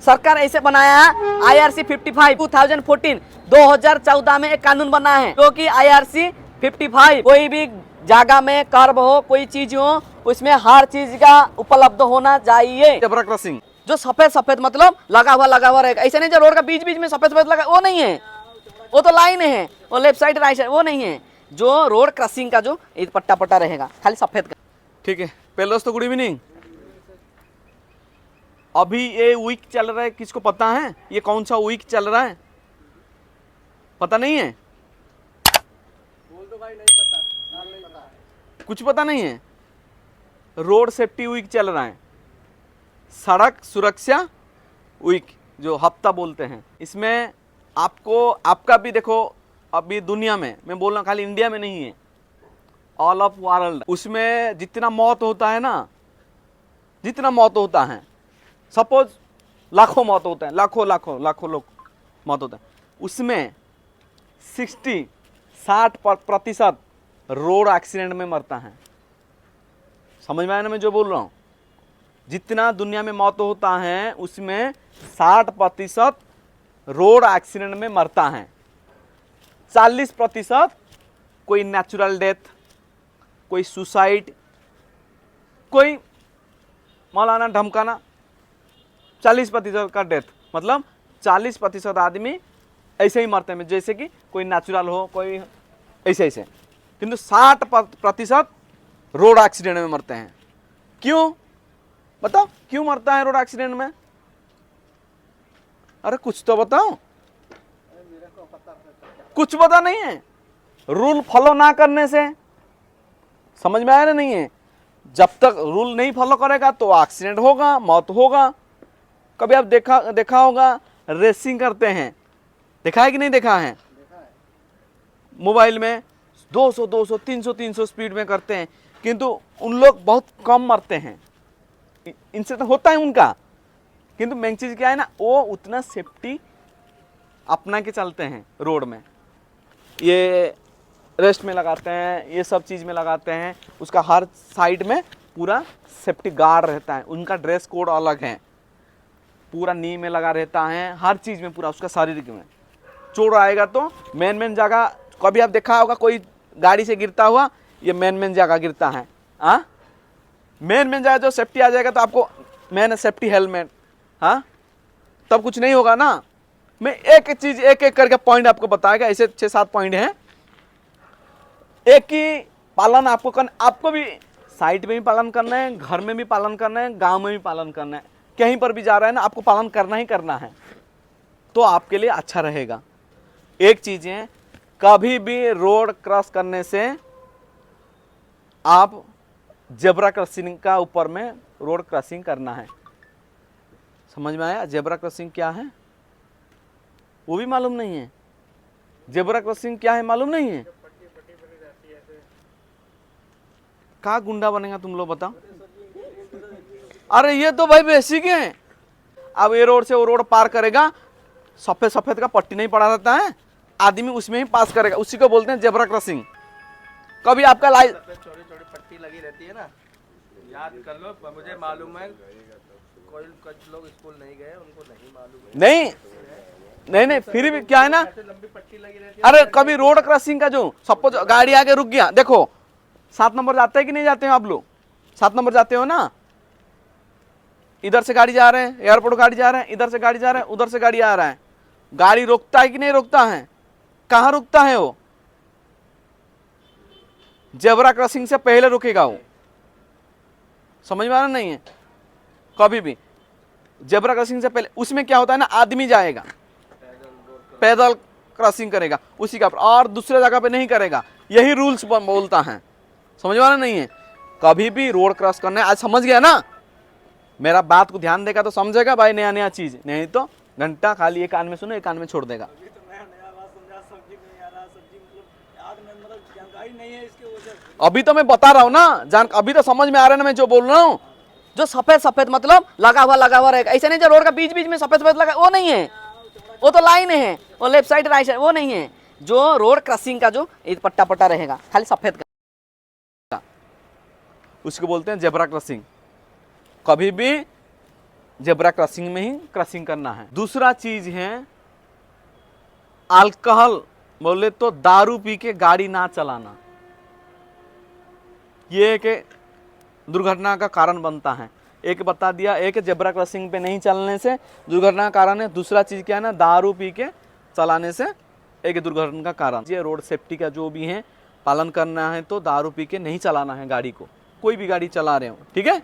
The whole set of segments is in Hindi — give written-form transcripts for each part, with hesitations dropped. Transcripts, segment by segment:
सरकार ऐसे बनाया है IRC 55 2014 2014 में एक कानून बना है जो कि IRC 55 कोई भी जगह में कर्व हो कोई चीज हो उसमें हर चीज का उपलब्ध होना चाहिए। जेब्रा क्रॉसिंग जो सफेद सफेद मतलब लगा हुआ रहेगा, ऐसे नहीं जो रोड का बीच बीच में सफेद सफेद लगा, वो नहीं है, वो तो लाइन है, वो लेफ्ट साइड राइट साइड वो नहीं है। जो रोड क्रॉसिंग का जो पट्टा पट्टा रहेगा खाली सफेद का। ठीक है। पहले दोस्तों गुड इवनिंग। अभी ये वीक चल रहा है, किसको पता है ये कौन सा वीक चल रहा है? पता नहीं है? बोल दो भाई, नहीं पता, नहीं पता। कुछ पता नहीं है? रोड सेफ्टी वीक चल रहा है, सड़क सुरक्षा वीक जो हफ्ता बोलते हैं। इसमें आपको आपका भी देखो, अभी दुनिया में मैं बोल रहा हूँ, खाली इंडिया में नहीं है, ऑल ऑफ वर्ल्ड, उसमें जितना मौत होता है ना, जितना मौत होता है, सपोज लाखों मौत होते हैं, लाखों लाखों लाखों लोग मौत होता है, उसमें 60% रोड एक्सीडेंट में मरता है। समझ में आया ना मैं जो बोल रहा हूँ? जितना दुनिया में मौत होता है उसमें 60% रोड एक्सीडेंट में मरता है। 40% कोई नेचुरल डेथ, कोई सुसाइड, कोई मौलाना धमकाना, 40% का डेथ, मतलब 40% आदमी ऐसे ही मरते हैं, जैसे कि कोई नेचुरल हो, कोई ऐसे ऐसे। किंतु 60% रोड एक्सीडेंट में मरते हैं। क्यों बताओ, क्यों मरता है रोड एक्सीडेंट में? अरे कुछ तो बताओ। कुछ पता नहीं है? रूल फॉलो ना करने से। समझ में आया ना? नहीं है। जब तक रूल नहीं फॉलो करेगा तो एक्सीडेंट होगा, मौत होगा। कभी आप देखा होगा, रेसिंग करते हैं, देखा है कि नहीं देखा है? मोबाइल में 200 200 300 300 स्पीड में करते हैं, किंतु उन लोग बहुत कम मरते हैं। इनसे तो होता है उनका, किंतु मेन चीज क्या है ना, वो उतना सेफ्टी अपना के चलते हैं रोड में। ये रेस्ट में लगाते हैं, ये सब चीज में लगाते हैं, उसका हर साइड में पूरा सेफ्टी गार्ड रहता है, उनका ड्रेस कोड अलग है, पूरा नी में लगा रहता है, हर चीज में पूरा उसका शारीरिक में। चोर आएगा तो मेन जगह, कभी आप देखा होगा कोई गाड़ी से गिरता हुआ, ये मेन जगह गिरता है। हाँ, मेन जगह जो सेफ्टी आ जाएगा तो आपको मेन सेफ्टी हेलमेट, हाँ, तब कुछ नहीं होगा ना। मैं एक चीज एक एक करके पॉइंट आपको बताएगा, ऐसे 6-7 पॉइंट हैं। एक ही पालन आपको करना, आपको भी साइट में भी पालन करना है, घर में भी पालन करना है, गांव में भी पालन करना है, कहीं पर भी जा रहा है ना, आपको पालन करना ही करना है, तो आपके लिए अच्छा रहेगा। एक चीज है, कभी भी रोड क्रॉस करने से आप जेब्रा क्रॉसिंग का ऊपर में रोड क्रॉसिंग करना है। समझ में आया? जेब्रा क्रॉसिंग क्या है वो भी मालूम नहीं है? जेब्रा क्रॉसिंग क्या है मालूम नहीं है? कहाँ गुंडा बनेगा तुम लोग बताओ? अरे ये तो भाई बेसिक है। अब ये रोड से वो रोड पार करेगा, सफेद सफेद का पट्टी नहीं पड़ा रहता है, आदमी उसमें ही पास करेगा, उसी को बोलते हैं जेब्रा क्रॉसिंग। कभी आपका लाइट छोटी छोटी पट्टी लगी रहती है ना, याद कर लो, मुझे मालूम है, कोई कुछ लोग स्कूल नहीं गए, उनको नहीं मालूम है। नहीं, फिर भी क्या है ना, लंबी पट्टी लगी रहती है। अरे कभी रोड क्रॉसिंग का जो सपोज गाड़ी आगे रुक गया, देखो 7 नंबर जाते हैं कि नहीं जाते हो आप लोग? 7 नंबर जाते हो ना, इधर से गाड़ी जा रहे हैं, एयरपोर्ट गाड़ी जा रहे हैं, इधर से गाड़ी जा रहे हैं, उधर से गाड़ी आ रहा है, गाड़ी रोकता है कि नहीं रोकता है? कहाँ रुकता है वो? जेब्रा क्रॉसिंग से पहले रुकेगा वो। समझ में आ रहा नहीं है? कभी भी जेब्रा क्रॉसिंग से पहले, उसमें क्या होता है ना, आदमी जाएगा, पैदल क्रॉसिंग करेगा उसी का, और दूसरे जगह पे नहीं करेगा, यही रूल्स बोलता है। समझ में आ रहा नहीं है? कभी भी रोड क्रॉस करना है, आज समझ गया ना? मेरा बात को ध्यान देगा तो समझेगा भाई, नया नया चीज, नहीं तो घंटा खाली एक कान में सुनो, एक कान में छोड़ देगा। अभी तो मैं बता रहा हूँ ना जान, अभी तो समझ में आ रहा है ना मैं जो बोल रहा हूँ? जो सफेद सफेद मतलब लगा हुआ रहेगा, ऐसे नहीं जो रोड का बीच बीच में सफेद सफेद लगा, वो नहीं है, वो तो लाइन है, वो लेफ्ट साइड राइट साइड वो नहीं है। जो रोड क्रॉसिंग का जो पट्टा पट्टा रहेगा खाली सफेद का, उसको बोलते हैं जेब्रा क्रॉसिंग। कभी भी जेब्रा क्रॉसिंग में ही क्रॉसिंग करना है। दूसरा चीज है अल्कोहल, बोले तो दारू पी के गाड़ी ना चलाना, ये एक दुर्घटना का कारण बनता है। एक बता दिया, एक जेब्रा क्रॉसिंग पे नहीं चलने से दुर्घटना का कारण है। दूसरा चीज क्या है ना, दारू पी के चलाने से एक दुर्घटना का कारण। ये रोड सेफ्टी का जो भी है पालन करना है, तो दारू पी के नहीं चलाना है गाड़ी को, कोई भी गाड़ी चला रहे हो, ठीक है।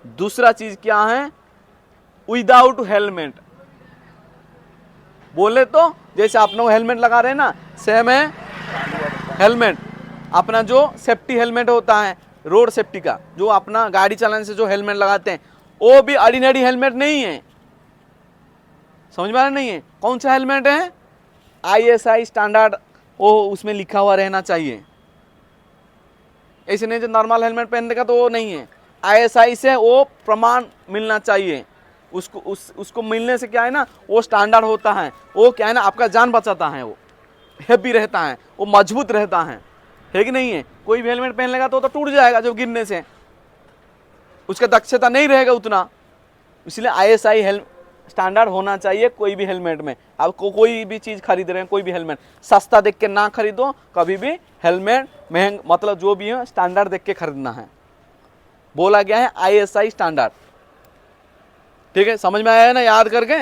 दूसरा चीज क्या है, विदाउट हेलमेट, बोले तो जैसे आप लोग हेलमेट लगा रहे हैं ना, सेम है हेलमेट, अपना जो सेफ्टी हेलमेट होता है रोड सेफ्टी का, जो अपना गाड़ी चलाने से जो हेलमेट लगाते हैं, वो भी ऑर्डिनरी हेलमेट नहीं है, समझ में आ रहा नहीं है। कौन सा हेलमेट है, ISI स्टैंडर्ड, वो उसमें लिखा हुआ रहना चाहिए। ऐसे नहीं जो नॉर्मल हेलमेट पहनने का तो वो नहीं है, ISI से वो प्रमाण मिलना चाहिए। उसको मिलने से क्या है ना, वो स्टैंडर्ड होता है, वो क्या है ना आपका जान बचाता है, वो हैवी रहता है, वो मजबूत रहता है कि नहीं है। कोई भी हेलमेट पहन लेगा तो टूट जाएगा जब गिरने से, उसका दक्षता नहीं रहेगा उतना। इसलिए ISI स्टैंडर्ड होना चाहिए कोई भी हेलमेट में। आप कोई भी चीज़ खरीद रहे हैं, कोई भी हेलमेट सस्ता देख के ना खरीदो कभी भी, हेलमेट महंगा मतलब जो भी है स्टैंडर्ड देख के खरीदना है। बोला गया है ISI स्टैंडर्ड, ठीक है, समझ में आया है ना, याद करके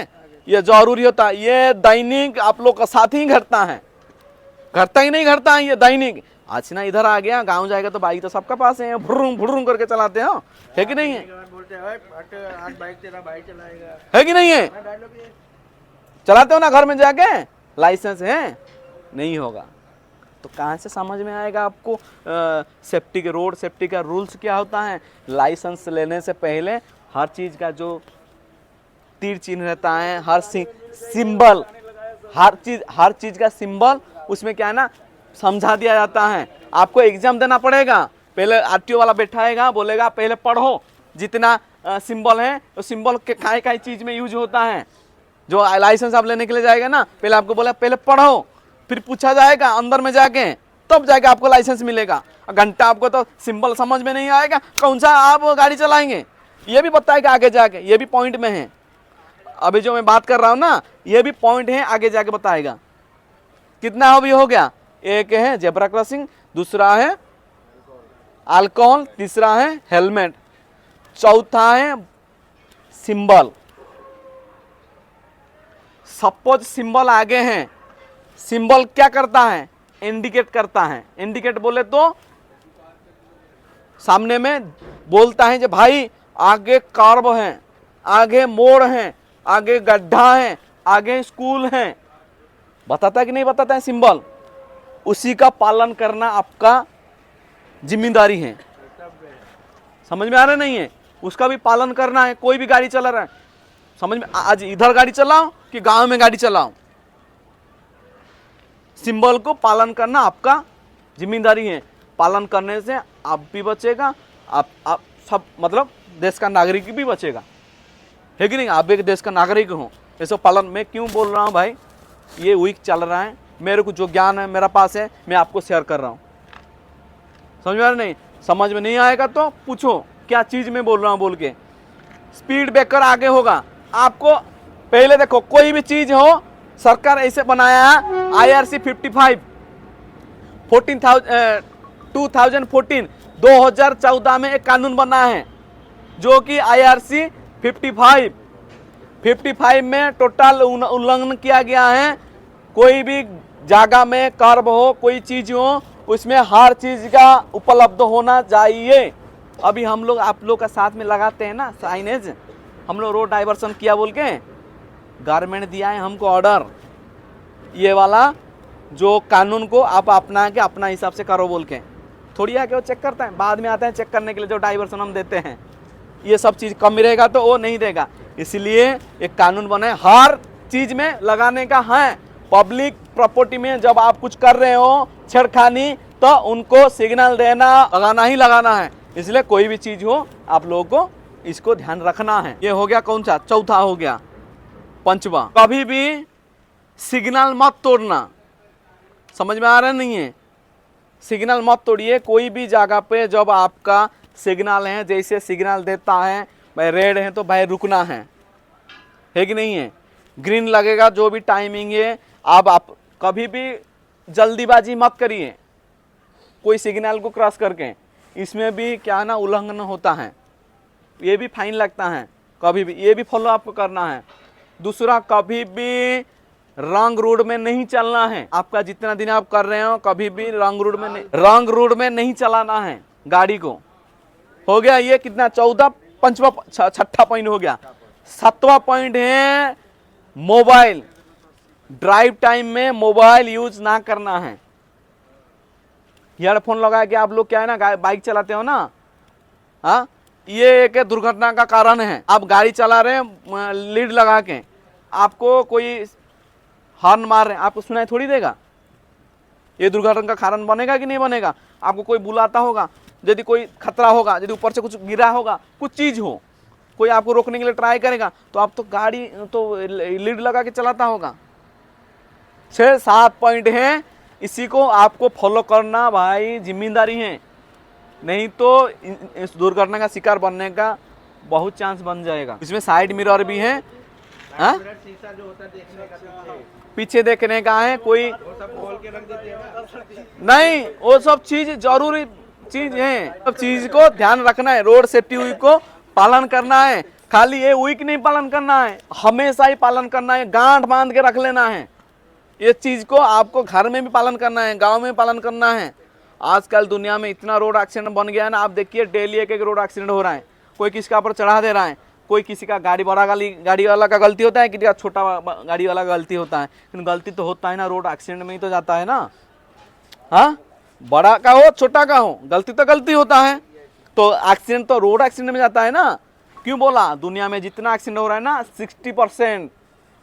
ये जरूरी होता है। ये दैनिक आप लोग का साथ ही घटता है, घटता ही नहीं घटता है ये दैनिक। आज ना इधर आ गया, गांव जाएगा तो बाइक तो सबका पास है, भुर्रुम भुर्रुम करके चलाते हो, है कि नहीं है, बोलते हैं आज बाइक तेरा भाई चलाएगा, है कि नहीं है। चलाते हो ना घर में जाके, लाइसेंस है नहीं होगा तो कहाँ से समझ में आएगा आपको सेफ्टी के, रोड सेफ्टी का रूल्स क्या होता है। लाइसेंस लेने से पहले हर चीज़ का जो तीर चिन्ह रहता है, हर सिंबल, हर चीज़ का सिंबल उसमें क्या है ना समझा दिया जाता है। आपको एग्जाम देना पड़ेगा, पहले RTO वाला बैठाएगा, बोलेगा पहले पढ़ो जितना सिंबल है, तो सिंबल के काय चीज़ में यूज होता है। जो लाइसेंस आप लेने के लिए जाएगा ना, पहले आपको बोला पहले पढ़ो, फिर पूछा जाएगा अंदर में जाके, तब जाके आपको लाइसेंस मिलेगा। घंटा आपको तो सिंबल समझ में नहीं आएगा, कौन सा आप गाड़ी चलाएंगे, ये भी बताएगा आगे जाके, ये भी पॉइंट में है। अभी जो मैं बात कर रहा हूँ ना, ये भी पॉइंट है, आगे जाके बताएगा। कितना अभी हो गया, एक है जेब्रा क्रॉसिंग, दूसरा है अल्कोहल, तीसरा है हेलमेट, चौथा है सिंबल। सपोज सिंबल आगे हैं, सिंबल क्या करता है, इंडिकेट करता है। इंडिकेट बोले तो सामने में बोलता है कि भाई आगे कर्व है, आगे मोड़ है, आगे गड्ढा है, आगे स्कूल है, बताता है कि नहीं बताता है सिंबल। उसी का पालन करना आपका जिम्मेदारी है, समझ में आ रहा नहीं है, उसका भी पालन करना है। कोई भी गाड़ी चला रहा है, समझ में, आज इधर गाड़ी चलाओ कि गांव में गाड़ी चलाओ, सिंबल को पालन करना आपका जिम्मेदारी है। पालन करने से आप भी बचेगा, आप सब मतलब देश का नागरिक भी बचेगा, है कि नहीं। आप भी एक देश का नागरिक हो, ऐसा पालन। मैं क्यों बोल रहा हूँ भाई, ये वीक चल रहा है, मेरे को जो ज्ञान है मेरा पास है, मैं आपको शेयर कर रहा हूँ, समझ में आ रहा नहीं। समझ में नहीं आएगा तो पूछो क्या चीज़ में बोल रहा हूँ बोल के। स्पीड ब्रेकर आगे होगा, आपको पहले देखो कोई भी चीज़ हो, सरकार ऐसे बनाया है IRC 55 2014 में एक कानून बना है, जो कि IRC 55 में टोटल उल्लंघन किया गया है। कोई भी जगह में कर्व हो, कोई चीज हो, उसमें हर चीज का उपलब्ध होना चाहिए। अभी हम लोग आप लोग का साथ में लगाते हैं ना साइनेज, हम लोग रोड डाइवर्सन किया बोल के, गवर्नमेंट दिया है हमको ऑर्डर, ये वाला जो कानून को आप अपना के अपना हिसाब से करो बोल के। थोड़ी आके वो चेक करता है, बाद में आता है चेक करने के लिए, जो डाइवर्सन हम देते हैं ये सब चीज़ कम रहेगा तो वो नहीं देगा। इसलिए एक कानून बना है, हर चीज़ में लगाने का है। पब्लिक प्रॉपर्टी में जब आप कुछ कर रहे हो छेड़खानी, तो उनको सिग्नल देना, लगाना ही लगाना है। इसलिए कोई भी चीज़ हो आप लोगों को इसको ध्यान रखना है। ये हो गया कौन सा, चौथा हो गया। पंचवा, कभी भी सिग्नल मत तोड़ना, समझ में आ रहा नहीं है, सिग्नल मत तोड़िए। कोई भी जगह पे जब आपका सिग्नल है, जैसे सिग्नल देता है भाई रेड है तो भाई रुकना है, है कि नहीं है। ग्रीन लगेगा जो भी टाइमिंग है, आप कभी भी जल्दीबाजी मत करिए कोई सिग्नल को क्रॉस करके, इसमें भी क्या ना उल्लंघन होता है, ये भी फाइन लगता है। कभी भी ये भी फॉलो आपको करना है। दूसरा, कभी भी रॉन्ग रोड में नहीं चलना है। आपका जितना दिन आप कर रहे हो कभी भी रॉन्ग रोड में नहीं चलाना है गाड़ी को। हो गया ये कितना 14, 5वां 6ठा पॉइंट हो गया। 7वां पॉइंट है मोबाइल। ड्राइव टाइम में मोबाइल यूज ना करना है। ईयरफोन लगा के आप लोग क्या है ना बाइक चलाते हो ना, हाँ, ये एक दुर्घटना का कारण है। आप गाड़ी चला रहे हैं लीड लगा के, आपको कोई हॉर्न मार रहे हैं, आपको सुनाई थोड़ी देगा। ये दुर्घटना का कारण बनेगा कि नहीं बनेगा। आपको कोई बुलाता होगा, यदि कोई खतरा होगा, यदि ऊपर से कुछ गिरा होगा, कुछ चीज हो, कोई आपको रोकने के लिए ट्राई करेगा, तो आप तो गाड़ी तो लीड लगा के चलाता होगा। 6-7 पॉइंट है, इसी को आपको फॉलो करना भाई जिम्मेदारी है, नहीं तो इस दुर्घटना का शिकार बनने का बहुत चांस बन जाएगा। इसमें साइड मिरर भी है, हाँ? शीशा जो होता है देखने का पीछे देखने का है, कोई वो सब खोल के रख देते हैं ना। नहीं, वो सब चीज जरूरी चीज है। सब चीज को ध्यान रखना है, रोड सेफ्टी वीक को पालन करना है। खाली ये वीक नहीं पालन करना है, हमेशा ही पालन करना है, गांठ बांध के रख लेना है। ये चीज को आपको घर में भी पालन करना है, गांव में पालन करना है। आजकल दुनिया में इतना रोड एक्सीडेंट बन गया है ना, आप देखिए डेली एक रोड एक्सीडेंट हो रहा है। कोई किसका ऊपर चढ़ा दे रहा है, कोई किसी का गाड़ी वाला का गलती होता है, किसी का छोटा गाड़ी वाला का गलती होता है, लेकिन गलती तो होता है ना, रोड एक्सीडेंट में ही तो जाता है ना। हाँ, बड़ा का हो छोटा का हो, गलती तो गलती होता है, तो एक्सीडेंट तो रोड एक्सीडेंट में जाता है ना। क्यों बोला, दुनिया में जितना एक्सीडेंट हो रहा है ना 60%,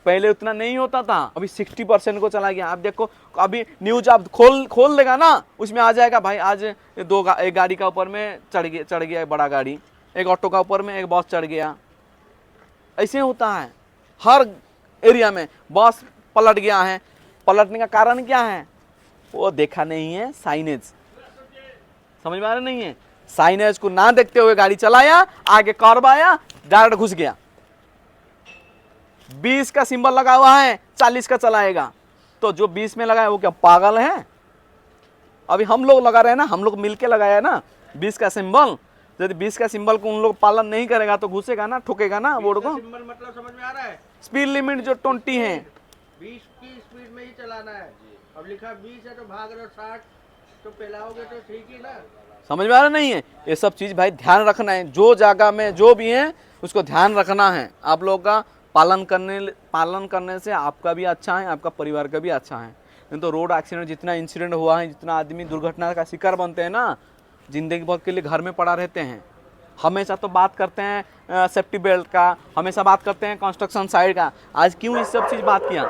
पहले उतना नहीं होता था, अभी 60% को चला गया। आप देखो, अभी न्यूज आप खोल देगा ना, उसमें आ जाएगा भाई आज एक गाड़ी का ऊपर में चढ़ गया बड़ा गाड़ी, एक ऑटो का ऊपर में एक बस चढ़ गया। ऐसे होता है हर एरिया में। बस पलट गया है, पलटने का कारण क्या है, वो देखा नहीं है साइनेज। समझ में आ रहा नहीं है, साइनेज को ना देखते हुए गाड़ी चलाया, आगे कर्व आया, डायरेक्ट घुस गया। 20 का सिंबल लगा हुआ है, 40 का चलाएगा, तो जो 20 में लगा है वो क्या पागल है। अभी हम लोग लगा रहे हैं ना, हम लोग मिलके लगाया ना 20 का सिंबल। यदि 20 का सिंबल को उन लोग पालन नहीं करेगा तो घुसेगा ना, ठोकेगा ना बोर्ड को। सिंबल मतलब समझ में आ रहा है, स्पीड लिमिट जो 20 है, 20 की स्पीड में ही चलाना है। अब लिखा 20 है तो भाग रहे हो 60, तो पिलाओगे तो ठीक ही ना। समझ में आ रहा नहीं है। ये सब चीज भाई ध्यान रखना है, जो जगह में जो भी है उसको ध्यान रखना है। आप लोग का पालन करने से आपका भी अच्छा है, आपका परिवार का भी अच्छा है। नहीं तो रोड एक्सीडेंट जितना इंसिडेंट हुआ है, जितना आदमी दुर्घटना का शिकार बनते हैं ना, जिंदगी भर के लिए घर में पड़ा रहते हैं। हमेशा तो बात करते हैं सेफ्टी बेल्ट का, हमेशा बात करते हैं कंस्ट्रक्शन साइड का, आज क्यों इस सब चीज़ बात किया।